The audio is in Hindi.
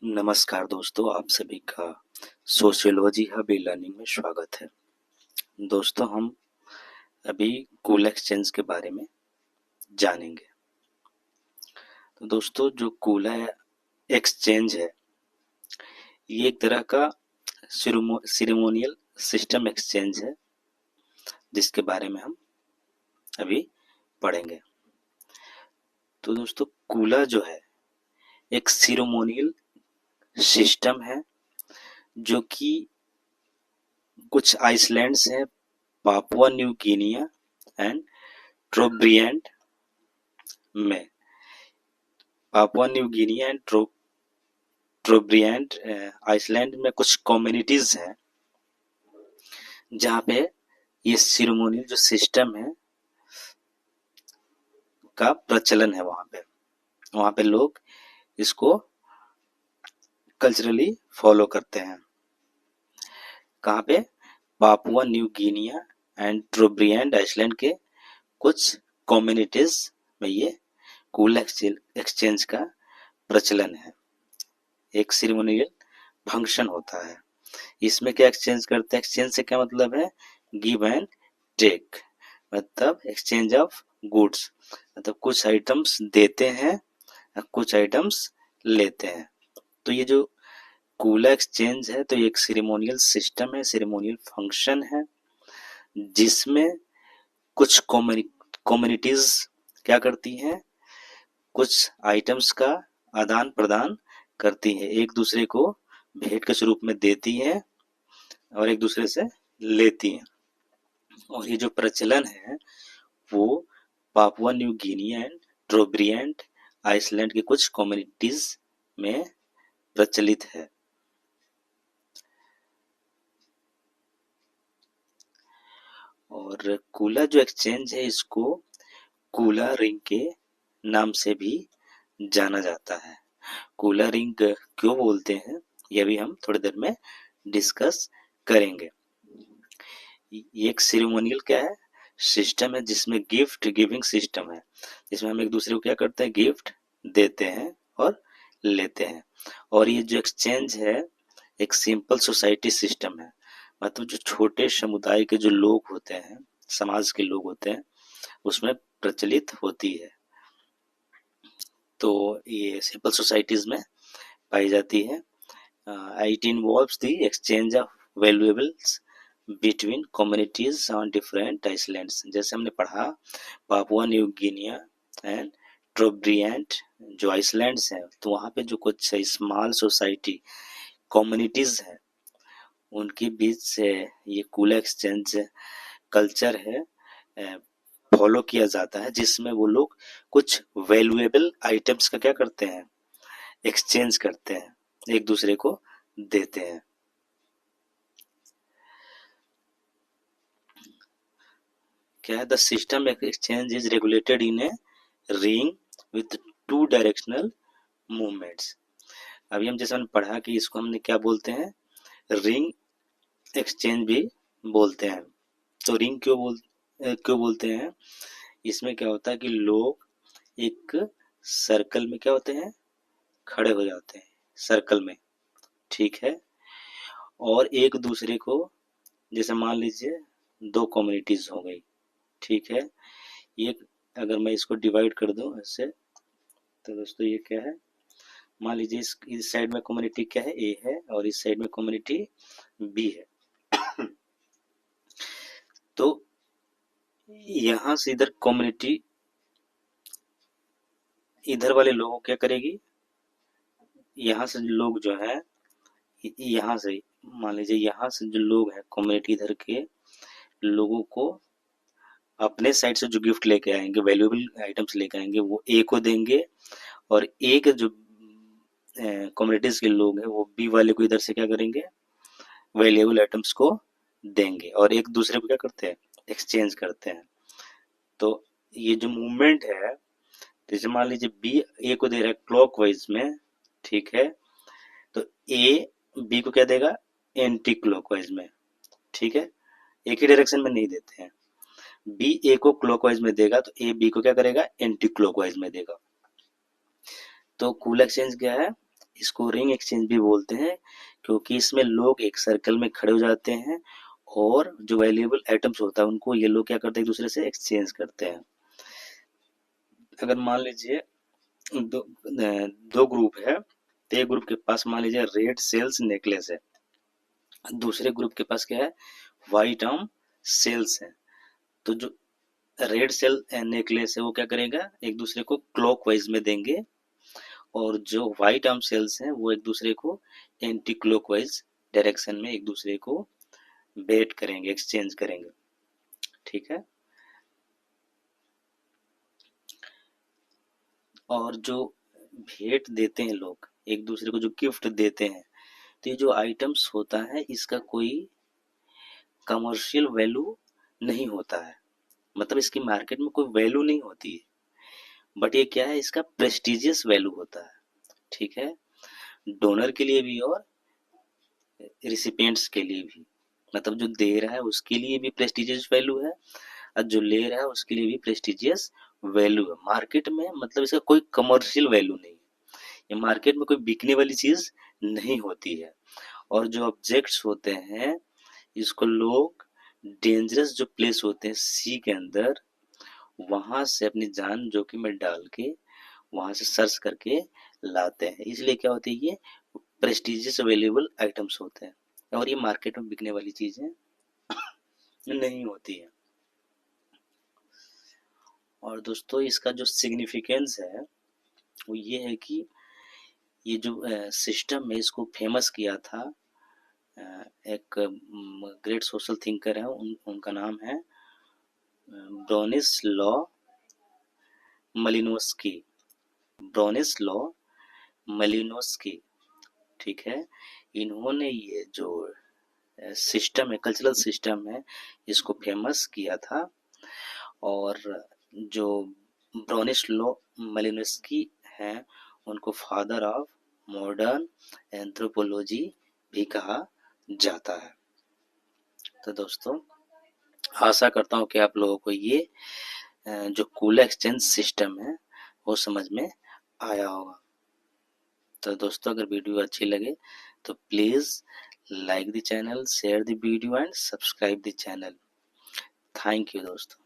नमस्कार दोस्तों, आप सभी का सोशियोलॉजी हब लर्निंग में स्वागत है। दोस्तों, हम अभी कूल एक्सचेंज के बारे में जानेंगे। तो दोस्तों, जो कूल एक्सचेंज है, ये एक तरह का सिरेमोनियल सिस्टम एक्सचेंज है, जिसके बारे में हम अभी पढ़ेंगे। तो दोस्तों, कूला जो है एक सिरेमोनियल सिस्टम है, जो कि कुछ आइसलैंड्स हैं, Papua New Guinea and Trobriand में। Papua New Guinea and Trobriand island में कुछ कम्युनिटीज हैं जहाँ पे ये सिरेमोनियल जो सिस्टम है का प्रचलन है। वहाँ पे लोग इसको कल्चरली फॉलो करते हैं। कहाँ पे? Papua New Guinea and Trobriand island के कुछ कम्युनिटीज में ये कूल एक्सचेंज का प्रचलन है। एक सिरेमोनियल फंक्शन होता है। इसमें क्या एक्सचेंज करते हैं? एक्सचेंज से क्या मतलब है? गिव एंड टेक, मतलब एक्सचेंज ऑफ गुड्स, मतलब कुछ आइटम्स देते हैं, कुछ आइटम्स लेते हैं। तो ये जो कूला एक्सचेंज है, तो ये एक सिरेमोनियल सिस्टम है, सिरेमोनियल फंक्शन है, जिसमें कुछ कम्युनिटीज क्या करती हैं? कुछ आइटम्स का आदान प्रदान करती हैं, एक दूसरे को भेंट के स्वरूप में देती हैं और एक दूसरे से लेती हैं। और ये जो प्रचलन है वो Papua New Guinea and Trobriand island के कुछ कम्युनिटीज में प्रचलित है। और कूला जो एक्सचेंज है, इसको कूला रिंग के नाम से भी जाना जाता है। कूला रिंग क्यों बोलते हैं, यह भी हम थोड़ी देर में डिस्कस करेंगे। ये एक सेरेमोनियल क्या है? सिस्टम है, जिसमें गिफ्ट गिविंग सिस्टम है, जिसमें हम एक दूसरे को क्या करते हैं? गिफ्ट देते हैं और लेते हैं। और ये जो एक्सचेंज है एक सिंपल सोसाइटी सिस्टम है, मतलब जो छोटे समुदाय के जो लोग होते हैं, समाज के लोग होते हैं, उसमें प्रचलित होती है। तो ये सिंपल सोसाइटीज में पाई जाती है। It involves the exchange of valuables between communities on different islands. जैसे हमने पढ़ा, पापुआ न्यू गिनिया एंड ट्रोब्रिएंट जो आइसलैंड्स हैं, तो वहाँ पे जो कुछ स्मॉल सोसाइटी कम्युनिटीज हैं, उनके बीच से ये कूल एक्सचेंज कल्चर है फॉलो किया जाता है, जिसमें वो लोग कुछ वैल्यूएबल आइटम्स का क्या करते हैं? एक्सचेंज करते हैं, एक दूसरे को देते हैं। क्या है? The system exchange is regulated in a ring with to directional movements. अभी हम जैसे हमने पढ़ा कि इसको हमने क्या बोलते हैं? रिंग एक्सचेंज भी बोलते हैं। तो रिंग क्यों बोलते हैं? इसमें क्या होता है कि लोग एक सर्कल में क्या होते हैं? खड़े हो जाते हैं सर्कल में, ठीक है, और एक दूसरे को, जैसे मान लीजिए दो कम्युनिटीज हो गई, ठीक है, ये अगर मैं इसको डिवाइड कर दूं ऐसे, तो दोस्तों ये क्या है? मान लीजिए इस साइड में कम्युनिटी क्या है? ए है, और इस साइड में कम्युनिटी बी है। तो यहां से इधर कम्युनिटी, इधर वाले लोगों क्या करेगी? यहाँ से लोग जो है, यहाँ से मान लीजिए यहाँ से जो लोग हैं कम्युनिटी इधर के लोगों को अपने साइड से जो गिफ्ट लेके आएंगे, वैल्यूएबल आइटम्स लेके आएंगे, वो ए को देंगे, और ए के जो कम्युनिटीज के लोग हैं वो बी वाले को इधर से क्या करेंगे? वैल्यूएबल आइटम्स को देंगे, और एक दूसरे को क्या करते हैं? एक्सचेंज करते हैं। तो ये जो मूवमेंट है, जैसे मान लीजिए बी ए को दे रहा है क्लॉकवाइज में, ठीक है, तो ए बी को क्या देगा? एंटी क्लॉकवाइज में, ठीक है, एक ही डायरेक्शन में नहीं देते हैं। बी ए को क्लॉकवाइज में देगा तो ए बी को क्या करेगा? एंटी क्लॉकवाइज में देगा। तो कूल एक्सचेंज क्या है? इसको रिंग एक्सचेंज भी बोलते हैं, क्योंकि इसमें लोग एक सर्कल में खड़े हो जाते हैं और जो वैल्यूएबल आइटम्स होता है उनको ये लोग क्या करते हैं, एक दूसरे से एक्सचेंज करते हैं। अगर मान लीजिए दो ग्रुप है, तो एक ग्रुप के पास मान लीजिए रेड सेल्स नेकलेस है, दूसरे ग्रुप के पास क्या है, व्हाइट आर्म सेल्स है। तो जो रेड सेल नेकलेस है वो क्या करेगा, एक दूसरे को क्लॉकवाइज में देंगे, और जो व्हाइट आर्म सेल्स हैं वो एक दूसरे को एंटी क्लॉकवाइज डायरेक्शन में एक दूसरे को बेट करेंगे, एक्सचेंज करेंगे। ठीक है। और जो भेंट देते हैं लोग एक दूसरे को, जो गिफ्ट देते हैं, तो ये जो आइटम्स होता है इसका कोई कमर्शियल वैल्यू नहीं होता है, मतलब इसकी मार्केट में कोई वैल्यू नहीं होती है, बट ये क्या है, इसका प्रेस्टिजियस वैल्यू होता है। ठीक है। डोनर के लिए भी और रिसिपिएंट्स के लिए भी, मतलब जो दे रहा है उसके लिए भी प्रेस्टिजियस वैल्यू है और जो ले रहा है उसके लिए भी प्रेस्टिजियस वैल्यू है मार्केट में, मतलब इसका कोई कमर्शियल वैल्यू नहीं है, ये मार्केट में कोई बिकने वाली चीज नहीं होती है। और जो ऑब्जेक्ट्स होते हैं इसको लोग डेंजरस जो प्लेस होते हैं सी के अंदर, वहां से अपनी जान जोखिम में डाल के वहां से सर्च करके लाते हैं, इसलिए क्या होती है, ये प्रेस्टिजियस अवेलेबल आइटम्स होते हैं और ये मार्केट में बिकने वाली चीजें नहीं होती है। और दोस्तों इसका जो सिग्निफिकेंस है वो ये है कि ये जो सिस्टम है इसको फेमस किया था एक ग्रेट सोशल थिंकर है, उनका नाम है ब्रोनिस्लॉ मलिनोस्की, ब्रोनिस्लॉ मलिनोस्की। ठीक है। इन्होंने ये जो सिस्टम है, कल्चरल सिस्टम है, इसको फेमस किया था। और जो ब्रोनिस्लॉ मलिनोस्की हैं उनको फादर ऑफ मॉडर्न एंथ्रोपोलॉजी भी कहा जाता है। तो दोस्तों आशा करता हूँ कि आप लोगों को ये जो कूलर एक्सचेंज सिस्टम है वो समझ में आया होगा। तो दोस्तों अगर वीडियो अच्छी लगे तो please like the channel, share the video and subscribe the channel. Thank you दोस्तों।